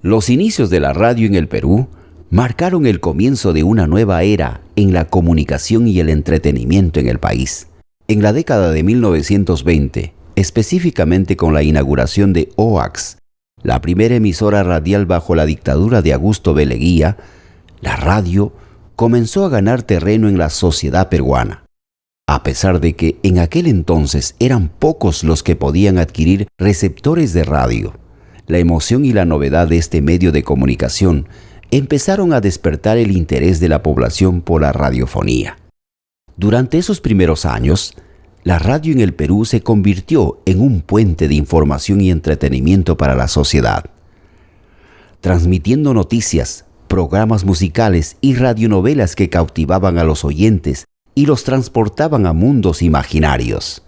Los inicios de la radio en el Perú marcaron el comienzo de una nueva era en la comunicación y el entretenimiento en el país. En la década de 1920, específicamente con la inauguración de OAX, la primera emisora radial bajo la dictadura de Augusto B. Leguía, la radio comenzó a ganar terreno en la sociedad peruana. A pesar de que en aquel entonces eran pocos los que podían adquirir receptores de radio, la emoción y la novedad de este medio de comunicación empezaron a despertar el interés de la población por la radiofonía. Durante esos primeros años, la radio en el Perú se convirtió en un puente de información y entretenimiento para la sociedad, transmitiendo noticias, programas musicales y radionovelas que cautivaban a los oyentes y los transportaban a mundos imaginarios.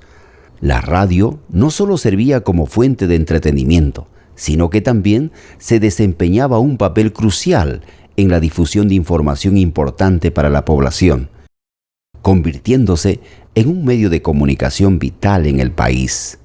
La radio no solo servía como fuente de entretenimiento, sino que también se desempeñaba un papel crucial en la difusión de información importante para la población, convirtiéndose en un medio de comunicación vital en el país.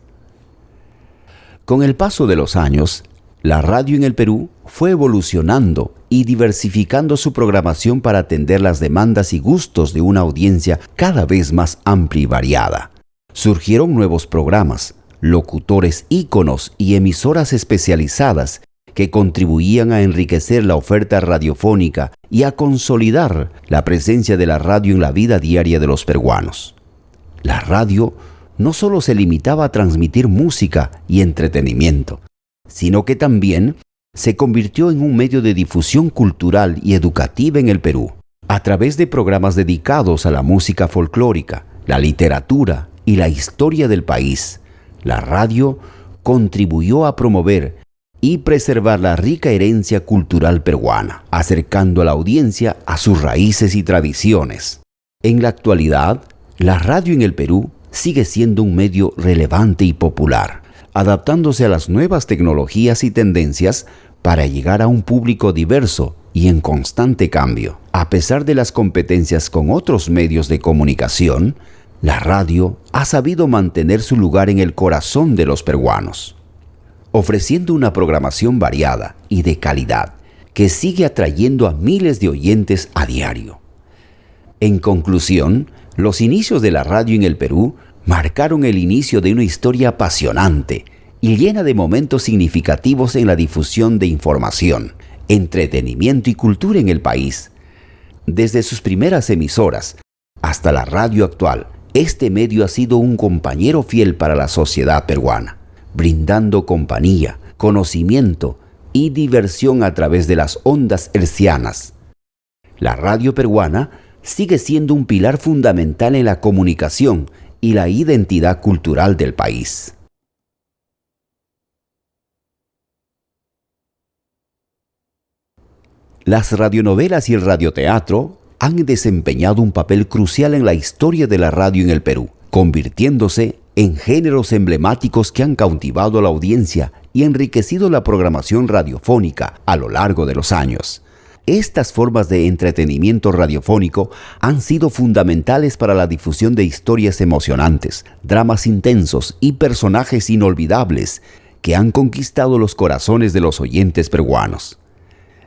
Con el paso de los años, la radio en el Perú fue evolucionando y diversificando su programación para atender las demandas y gustos de una audiencia cada vez más amplia y variada. Surgieron nuevos programas, locutores íconos y emisoras especializadas que contribuían a enriquecer la oferta radiofónica y a consolidar la presencia de la radio en la vida diaria de los peruanos. La radio no solo se limitaba a transmitir música y entretenimiento, sino que también se convirtió en un medio de difusión cultural y educativa en el Perú, a través de programas dedicados a la música folclórica, la literatura y la historia del país. La radio contribuyó a promover y preservar la rica herencia cultural peruana, acercando a la audiencia a sus raíces y tradiciones. En la actualidad, la radio en el Perú sigue siendo un medio relevante y popular, adaptándose a las nuevas tecnologías y tendencias para llegar a un público diverso y en constante cambio. A pesar de las competencias con otros medios de comunicación, la radio ha sabido mantener su lugar en el corazón de los peruanos, ofreciendo una programación variada y de calidad que sigue atrayendo a miles de oyentes a diario. En conclusión, los inicios de la radio en el Perú marcaron el inicio de una historia apasionante y llena de momentos significativos en la difusión de información, entretenimiento y cultura en el país. Desde sus primeras emisoras hasta la radio actual, este medio ha sido un compañero fiel para la sociedad peruana, brindando compañía, conocimiento y diversión a través de las ondas hertzianas. La radio peruana sigue siendo un pilar fundamental en la comunicación y la identidad cultural del país. Las radionovelas y el radioteatro han desempeñado un papel crucial en la historia de la radio en el Perú, convirtiéndose en géneros emblemáticos que han cautivado a la audiencia y enriquecido la programación radiofónica a lo largo de los años. Estas formas de entretenimiento radiofónico han sido fundamentales para la difusión de historias emocionantes, dramas intensos y personajes inolvidables que han conquistado los corazones de los oyentes peruanos.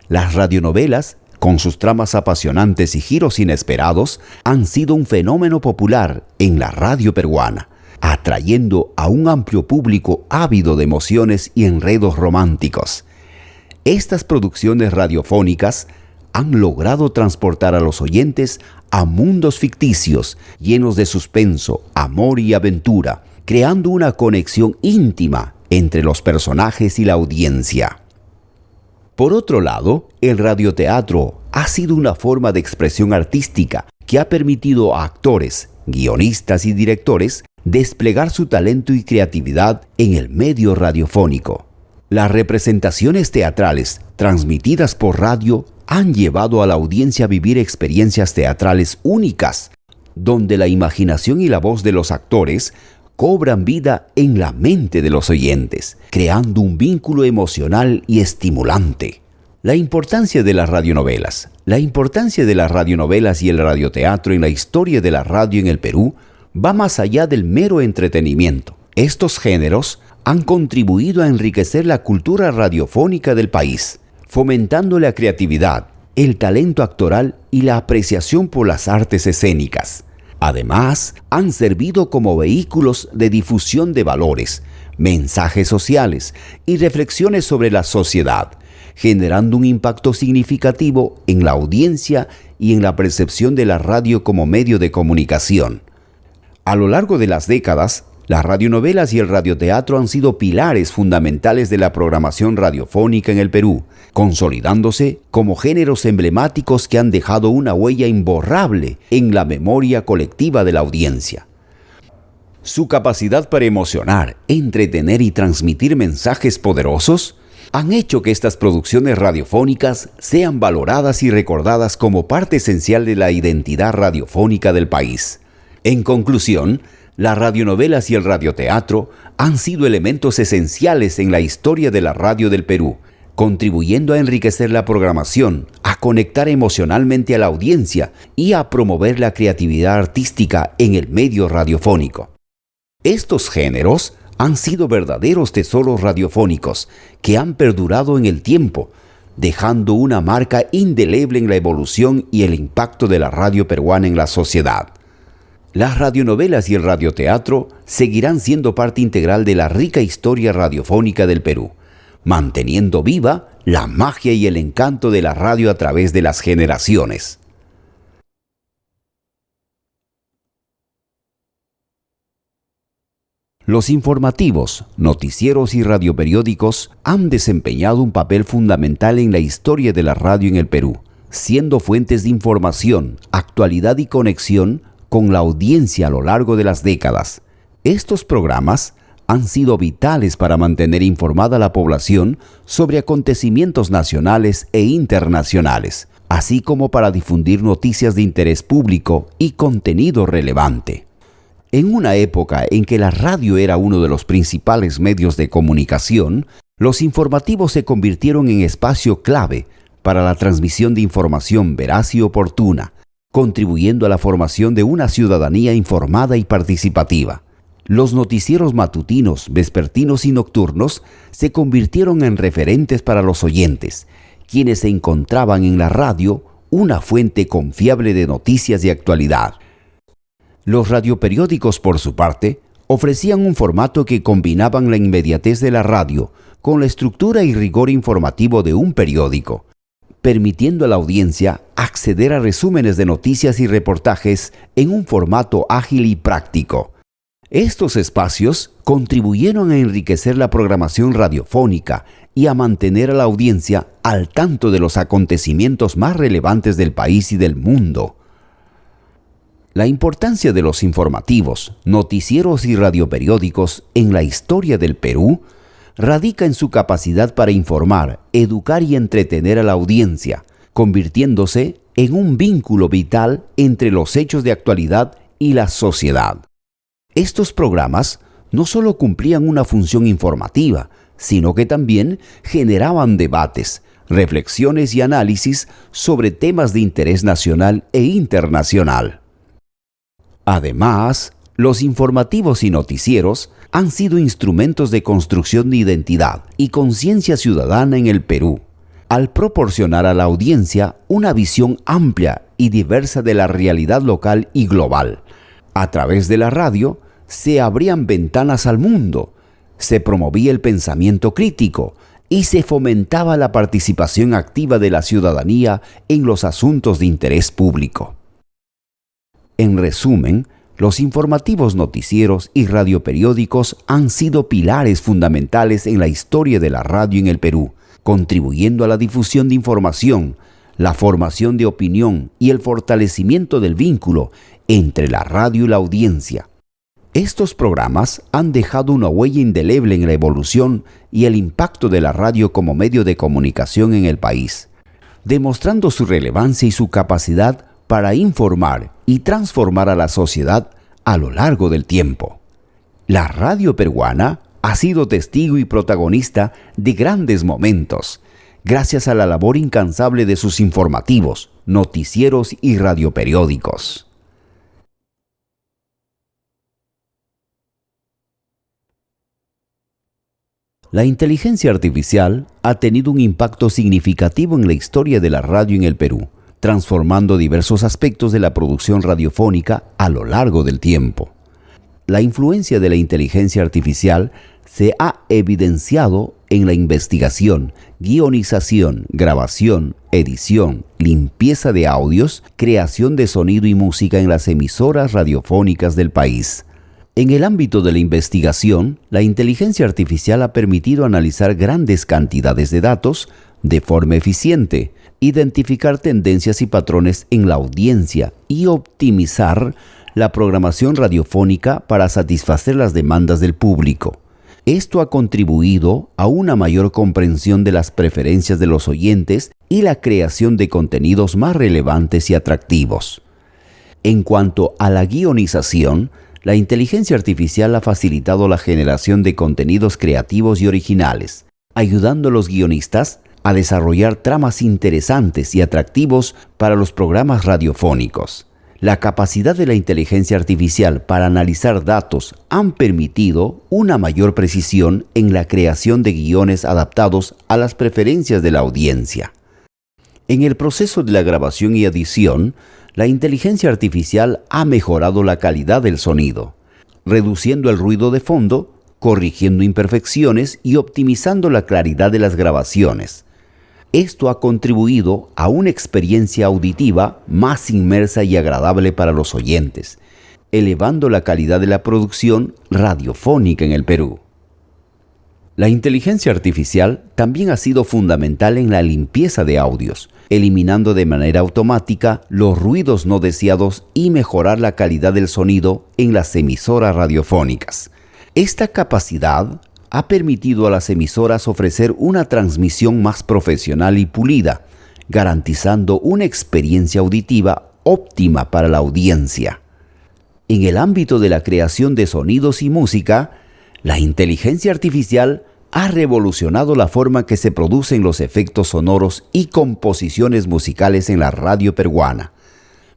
Las radionovelas, con sus tramas apasionantes y giros inesperados, han sido un fenómeno popular en la radio peruana, atrayendo a un amplio público ávido de emociones y enredos románticos. Estas producciones radiofónicas han logrado transportar a los oyentes a mundos ficticios llenos de suspenso, amor y aventura, creando una conexión íntima entre los personajes y la audiencia. Por otro lado, el radioteatro ha sido una forma de expresión artística que ha permitido a actores, guionistas y directores desplegar su talento y creatividad en el medio radiofónico. Las representaciones teatrales transmitidas por radio han llevado a la audiencia a vivir experiencias teatrales únicas, donde la imaginación y la voz de los actores cobran vida en la mente de los oyentes, creando un vínculo emocional y estimulante. La importancia de las radionovelas. La importancia de las radionovelas y el radioteatro en la historia de la radio en el Perú va más allá del mero entretenimiento. Estos géneros han contribuido a enriquecer la cultura radiofónica del país, fomentando la creatividad, el talento actoral y la apreciación por las artes escénicas. Además, han servido como vehículos de difusión de valores, mensajes sociales y reflexiones sobre la sociedad, generando un impacto significativo en la audiencia y en la percepción de la radio como medio de comunicación. A lo largo de las décadas, las radionovelas y el radioteatro han sido pilares fundamentales de la programación radiofónica en el Perú, consolidándose como géneros emblemáticos que han dejado una huella imborrable en la memoria colectiva de la audiencia. Su capacidad para emocionar, entretener y transmitir mensajes poderosos han hecho que estas producciones radiofónicas sean valoradas y recordadas como parte esencial de la identidad radiofónica del país. En conclusión, las radionovelas y el radioteatro han sido elementos esenciales en la historia de la radio del Perú, contribuyendo a enriquecer la programación, a conectar emocionalmente a la audiencia y a promover la creatividad artística en el medio radiofónico. Estos géneros han sido verdaderos tesoros radiofónicos que han perdurado en el tiempo, dejando una marca indeleble en la evolución y el impacto de la radio peruana en la sociedad. Las radionovelas y el radioteatro seguirán siendo parte integral de la rica historia radiofónica del Perú, manteniendo viva la magia y el encanto de la radio a través de las generaciones. Los informativos, noticieros y radioperiódicos han desempeñado un papel fundamental en la historia de la radio en el Perú, siendo fuentes de información, actualidad y conexión con la audiencia a lo largo de las décadas. Estos programas han sido vitales para mantener informada a la población sobre acontecimientos nacionales e internacionales, así como para difundir noticias de interés público y contenido relevante. En una época en que la radio era uno de los principales medios de comunicación, los informativos se convirtieron en espacio clave para la transmisión de información veraz y oportuna, contribuyendo a la formación de una ciudadanía informada y participativa. Los noticieros matutinos, vespertinos y nocturnos se convirtieron en referentes para los oyentes, quienes se encontraban en la radio una fuente confiable de noticias de actualidad. Los radioperiódicos, por su parte, ofrecían un formato que combinaban la inmediatez de la radio con la estructura y rigor informativo de un periódico, permitiendo a la audiencia acceder a resúmenes de noticias y reportajes en un formato ágil y práctico. Estos espacios contribuyeron a enriquecer la programación radiofónica y a mantener a la audiencia al tanto de los acontecimientos más relevantes del país y del mundo. La importancia de los informativos, noticieros y radioperiódicos en la historia del Perú radica en su capacidad para informar, educar y entretener a la audiencia, convirtiéndose en un vínculo vital entre los hechos de actualidad y la sociedad. Estos programas no solo cumplían una función informativa, sino que también generaban debates, reflexiones y análisis sobre temas de interés nacional e internacional. Además, los informativos y noticieros han sido instrumentos de construcción de identidad y conciencia ciudadana en el Perú, al proporcionar a la audiencia una visión amplia y diversa de la realidad local y global. A través de la radio se abrían ventanas al mundo, se promovía el pensamiento crítico y se fomentaba la participación activa de la ciudadanía en los asuntos de interés público. En resumen, los informativos noticieros y radioperiódicos han sido pilares fundamentales en la historia de la radio en el Perú, contribuyendo a la difusión de información, la formación de opinión y el fortalecimiento del vínculo entre la radio y la audiencia. Estos programas han dejado una huella indeleble en la evolución y el impacto de la radio como medio de comunicación en el país, demostrando su relevancia y su capacidad para informar y transformar a la sociedad a lo largo del tiempo. La radio peruana ha sido testigo y protagonista de grandes momentos, gracias a la labor incansable de sus informativos, noticieros y radioperiódicos. La inteligencia artificial ha tenido un impacto significativo en la historia de la radio en el Perú, transformando diversos aspectos de la producción radiofónica a lo largo del tiempo. La influencia de la inteligencia artificial se ha evidenciado en la investigación, guionización, grabación, edición, limpieza de audios, creación de sonido y música en las emisoras radiofónicas del país. En el ámbito de la investigación, la inteligencia artificial ha permitido analizar grandes cantidades de datos de forma eficiente, identificar tendencias y patrones en la audiencia y optimizar la programación radiofónica para satisfacer las demandas del público. Esto ha contribuido a una mayor comprensión de las preferencias de los oyentes y la creación de contenidos más relevantes y atractivos. En cuanto a la guionización, la inteligencia artificial ha facilitado la generación de contenidos creativos y originales, ayudando a los guionistas a desarrollar tramas interesantes y atractivos para los programas radiofónicos. La capacidad de la inteligencia artificial para analizar datos han permitido una mayor precisión en la creación de guiones adaptados a las preferencias de la audiencia. En el proceso de la grabación y edición, la inteligencia artificial ha mejorado la calidad del sonido, reduciendo el ruido de fondo, corrigiendo imperfecciones y optimizando la claridad de las grabaciones. Esto ha contribuido a una experiencia auditiva más inmersa y agradable para los oyentes, elevando la calidad de la producción radiofónica en el Perú. La inteligencia artificial también ha sido fundamental en la limpieza de audios, eliminando de manera automática los ruidos no deseados y mejorar la calidad del sonido en las emisoras radiofónicas. Esta capacidad ha permitido a las emisoras ofrecer una transmisión más profesional y pulida, garantizando una experiencia auditiva óptima para la audiencia. En el ámbito de la creación de sonidos y música, la inteligencia artificial ha revolucionado la forma que se producen los efectos sonoros y composiciones musicales en la radio peruana.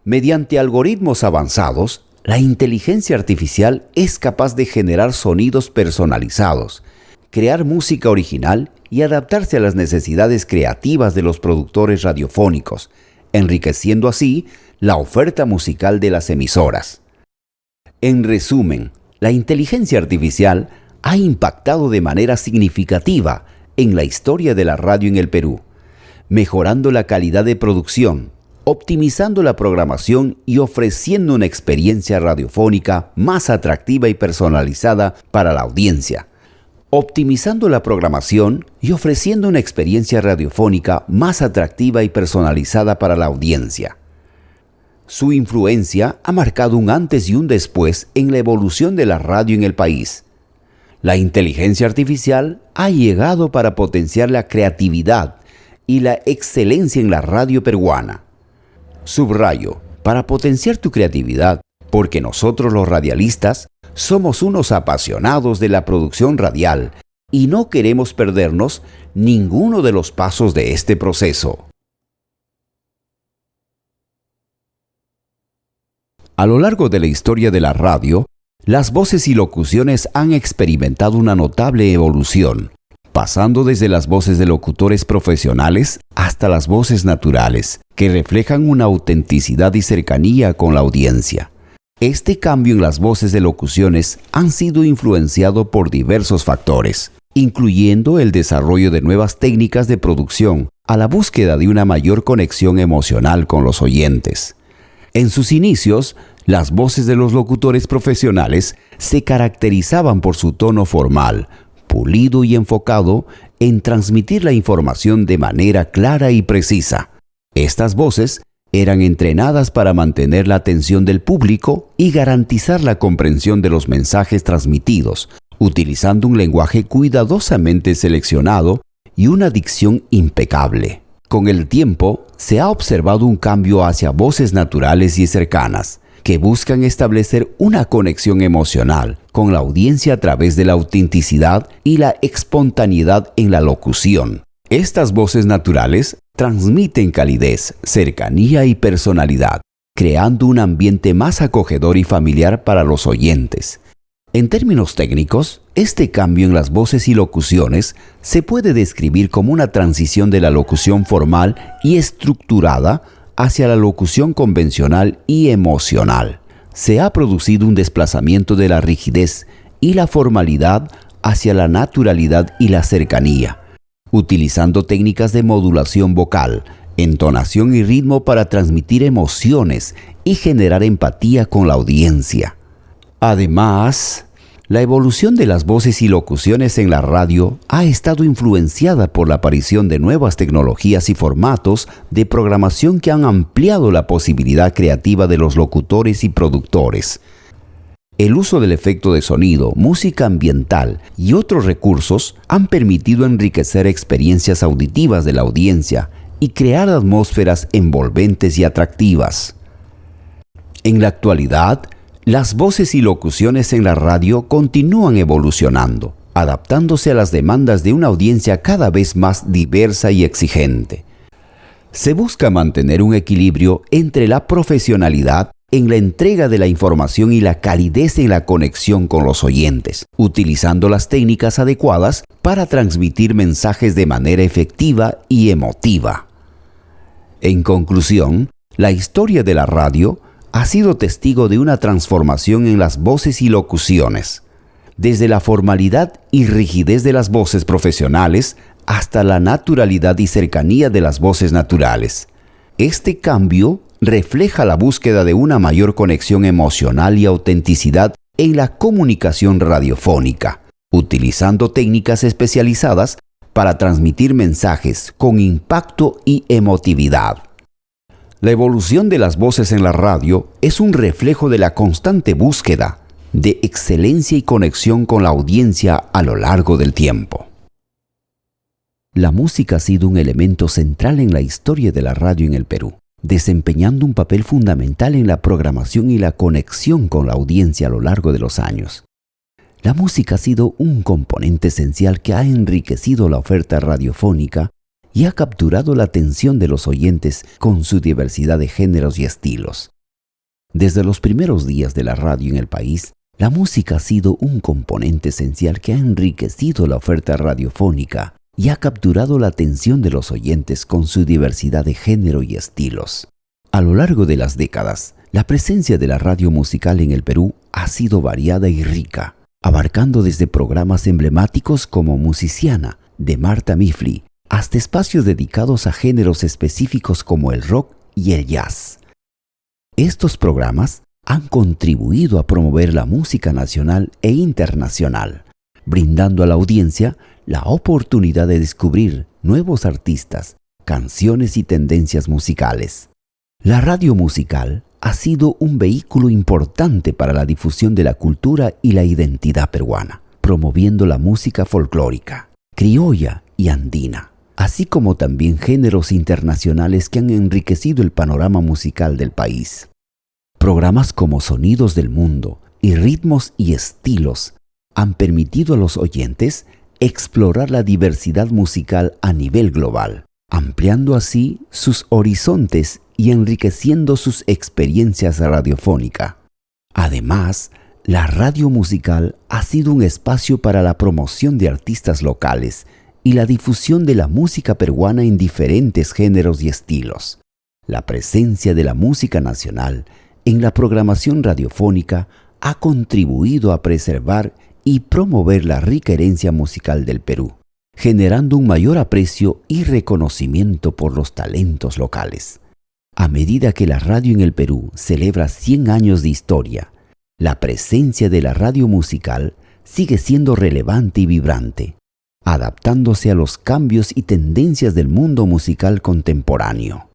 Mediante algoritmos avanzados, la inteligencia artificial es capaz de generar sonidos personalizados, crear música original y adaptarse a las necesidades creativas de los productores radiofónicos, enriqueciendo así la oferta musical de las emisoras. En resumen, la inteligencia artificial ha impactado de manera significativa en la historia de la radio en el Perú, mejorando la calidad de producción, optimizando la programación y ofreciendo una experiencia radiofónica más atractiva y personalizada para la audiencia. Optimizando la programación y ofreciendo una experiencia radiofónica más atractiva y personalizada para la audiencia. Su influencia ha marcado un antes y un después en la evolución de la radio en el país. La inteligencia artificial ha llegado para potenciar la creatividad y la excelencia en la radio peruana. Subrayo, para potenciar tu creatividad, porque nosotros los radialistas somos unos apasionados de la producción radial y no queremos perdernos ninguno de los pasos de este proceso. A lo largo de la historia de la radio, las voces y locuciones han experimentado una notable evolución, pasando desde las voces de locutores profesionales hasta las voces naturales, que reflejan una autenticidad y cercanía con la audiencia. Este cambio en las voces de locuciones han sido influenciado por diversos factores, incluyendo el desarrollo de nuevas técnicas de producción a la búsqueda de una mayor conexión emocional con los oyentes. En sus inicios, las voces de los locutores profesionales se caracterizaban por su tono formal, pulido y enfocado en transmitir la información de manera clara y precisa. Estas voces eran entrenadas para mantener la atención del público y garantizar la comprensión de los mensajes transmitidos, utilizando un lenguaje cuidadosamente seleccionado y una dicción impecable. Con el tiempo, se ha observado un cambio hacia voces naturales y cercanas, que buscan establecer una conexión emocional con la audiencia a través de la autenticidad y la espontaneidad en la locución. Estas voces naturales transmiten calidez, cercanía y personalidad, creando un ambiente más acogedor y familiar para los oyentes. En términos técnicos, este cambio en las voces y locuciones se puede describir como una transición de la locución formal y estructurada hacia la locución convencional y emocional. Se ha producido un desplazamiento de la rigidez y la formalidad hacia la naturalidad y la cercanía, utilizando técnicas de modulación vocal, entonación y ritmo para transmitir emociones y generar empatía con la audiencia. Además, la evolución de las voces y locuciones en la radio ha estado influenciada por la aparición de nuevas tecnologías y formatos de programación que han ampliado la posibilidad creativa de los locutores y productores. El uso del efecto de sonido, música ambiental y otros recursos han permitido enriquecer experiencias auditivas de la audiencia y crear atmósferas envolventes y atractivas. En la actualidad, las voces y locuciones en la radio continúan evolucionando, adaptándose a las demandas de una audiencia cada vez más diversa y exigente. Se busca mantener un equilibrio entre la profesionalidad en la entrega de la información y la calidez en la conexión con los oyentes, utilizando las técnicas adecuadas para transmitir mensajes de manera efectiva y emotiva. En conclusión, la historia de la radio ha sido testigo de una transformación en las voces y locuciones, desde la formalidad y rigidez de las voces profesionales hasta la naturalidad y cercanía de las voces naturales. Este cambio refleja la búsqueda de una mayor conexión emocional y autenticidad en la comunicación radiofónica, utilizando técnicas especializadas para transmitir mensajes con impacto y emotividad. La evolución de las voces en la radio es un reflejo de la constante búsqueda de excelencia y conexión con la audiencia a lo largo del tiempo. La música ha sido un elemento central en la historia de la radio en el Perú, desempeñando un papel fundamental en la programación y la conexión con la audiencia a lo largo de los años. La música ha sido un componente esencial que ha enriquecido la oferta radiofónica y ha capturado la atención de los oyentes con su diversidad de géneros y estilos. Desde los primeros días de la radio en el país, la música ha sido un componente esencial que ha enriquecido la oferta radiofónica y ha capturado la atención de los oyentes con su diversidad de género y estilos. A lo largo de las décadas, la presencia de la radio musical en el Perú ha sido variada y rica, abarcando desde programas emblemáticos como Musiciana, de Marta Mifli, hasta espacios dedicados a géneros específicos como el rock y el jazz. Estos programas han contribuido a promover la música nacional e internacional, brindando a la audiencia la oportunidad de descubrir nuevos artistas, canciones y tendencias musicales. La radio musical ha sido un vehículo importante para la difusión de la cultura y la identidad peruana, promoviendo la música folclórica, criolla y andina, así como también géneros internacionales que han enriquecido el panorama musical del país. Programas como Sonidos del Mundo y Ritmos y Estilos han permitido a los oyentes explorar la diversidad musical a nivel global, ampliando así sus horizontes y enriqueciendo sus experiencias radiofónicas. Además, la radio musical ha sido un espacio para la promoción de artistas locales y la difusión de la música peruana en diferentes géneros y estilos. La presencia de la música nacional en la programación radiofónica ha contribuido a preservar y promover la rica herencia musical del Perú, generando un mayor aprecio y reconocimiento por los talentos locales. A medida que la radio en el Perú celebra 100 años de historia, la presencia de la radio musical sigue siendo relevante y vibrante, adaptándose a los cambios y tendencias del mundo musical contemporáneo.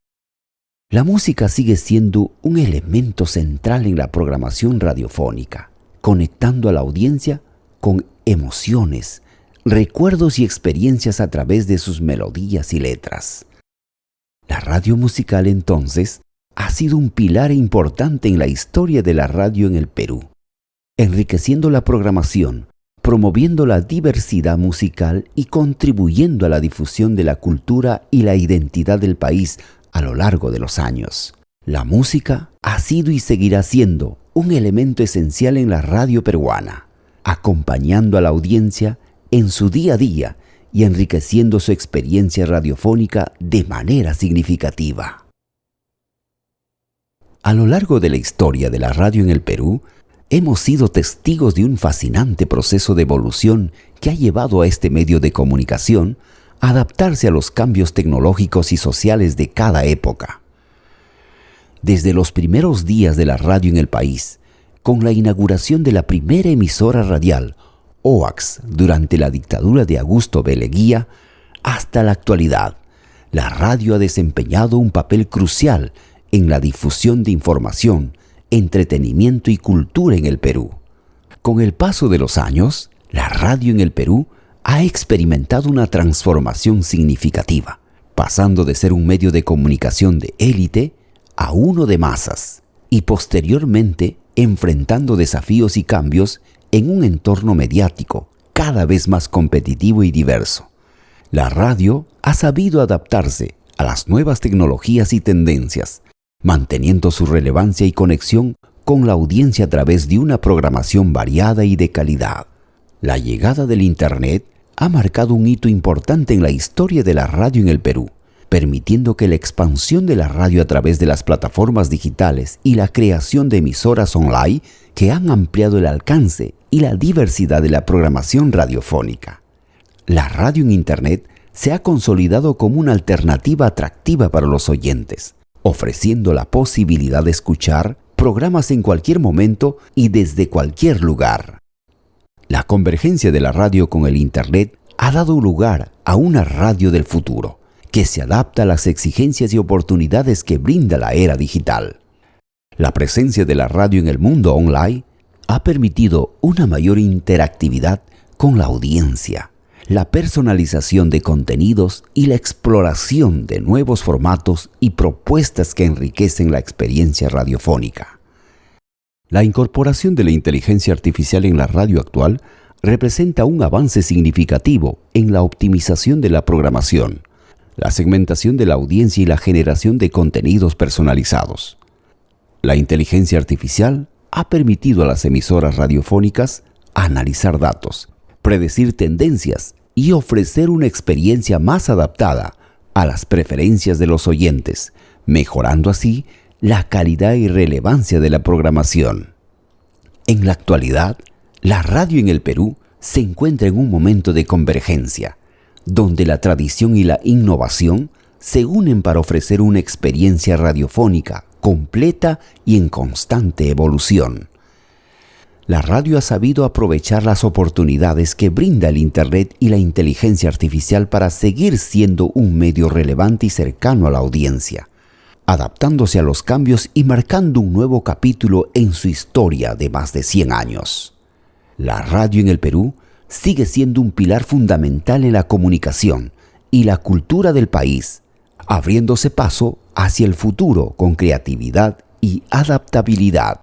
La música sigue siendo un elemento central en la programación radiofónica, conectando a la audiencia con emociones, recuerdos y experiencias a través de sus melodías y letras. La radio musical, entonces, ha sido un pilar importante en la historia de la radio en el Perú, enriqueciendo la programación, promoviendo la diversidad musical y contribuyendo a la difusión de la cultura y la identidad del país a lo largo de los años. La música ha sido y seguirá siendo un elemento esencial en la radio peruana, acompañando a la audiencia en su día a día y enriqueciendo su experiencia radiofónica de manera significativa. A lo largo de la historia de la radio en el Perú, hemos sido testigos de un fascinante proceso de evolución que ha llevado a este medio de comunicación a adaptarse a los cambios tecnológicos y sociales de cada época. Desde los primeros días de la radio en el país, con la inauguración de la primera emisora radial, OAX, durante la dictadura de Augusto B. Leguía, hasta la actualidad, la radio ha desempeñado un papel crucial en la difusión de información, entretenimiento y cultura en el Perú. Con el paso de los años, la radio en el Perú ha experimentado una transformación significativa, pasando de ser un medio de comunicación de élite a uno de masas, y posteriormente enfrentando desafíos y cambios en un entorno mediático cada vez más competitivo y diverso. La radio ha sabido adaptarse a las nuevas tecnologías y tendencias, manteniendo su relevancia y conexión con la audiencia a través de una programación variada y de calidad. La llegada del Internet ha marcado un hito importante en la historia de la radio en el Perú, permitiendo que la expansión de la radio a través de las plataformas digitales y la creación de emisoras online que han ampliado el alcance y la diversidad de la programación radiofónica. La radio en Internet se ha consolidado como una alternativa atractiva para los oyentes, ofreciendo la posibilidad de escuchar programas en cualquier momento y desde cualquier lugar. La convergencia de la radio con el Internet ha dado lugar a una radio del futuro, que se adapta a las exigencias y oportunidades que brinda la era digital. La presencia de la radio en el mundo online ha permitido una mayor interactividad con la audiencia, la personalización de contenidos y la exploración de nuevos formatos y propuestas que enriquecen la experiencia radiofónica. La incorporación de la inteligencia artificial en la radio actual representa un avance significativo en la optimización de la programación, la segmentación de la audiencia y la generación de contenidos personalizados. La inteligencia artificial ha permitido a las emisoras radiofónicas analizar datos, predecir tendencias y ofrecer una experiencia más adaptada a las preferencias de los oyentes, mejorando así la calidad y relevancia de la programación. En la actualidad, la radio en el Perú se encuentra en un momento de convergencia, donde la tradición y la innovación se unen para ofrecer una experiencia radiofónica completa y en constante evolución. La radio ha sabido aprovechar las oportunidades que brinda el Internet y la inteligencia artificial para seguir siendo un medio relevante y cercano a la audiencia, adaptándose a los cambios y marcando un nuevo capítulo en su historia de más de 100 años. La radio en el Perú sigue siendo un pilar fundamental en la comunicación y la cultura del país, abriéndose paso hacia el futuro con creatividad y adaptabilidad.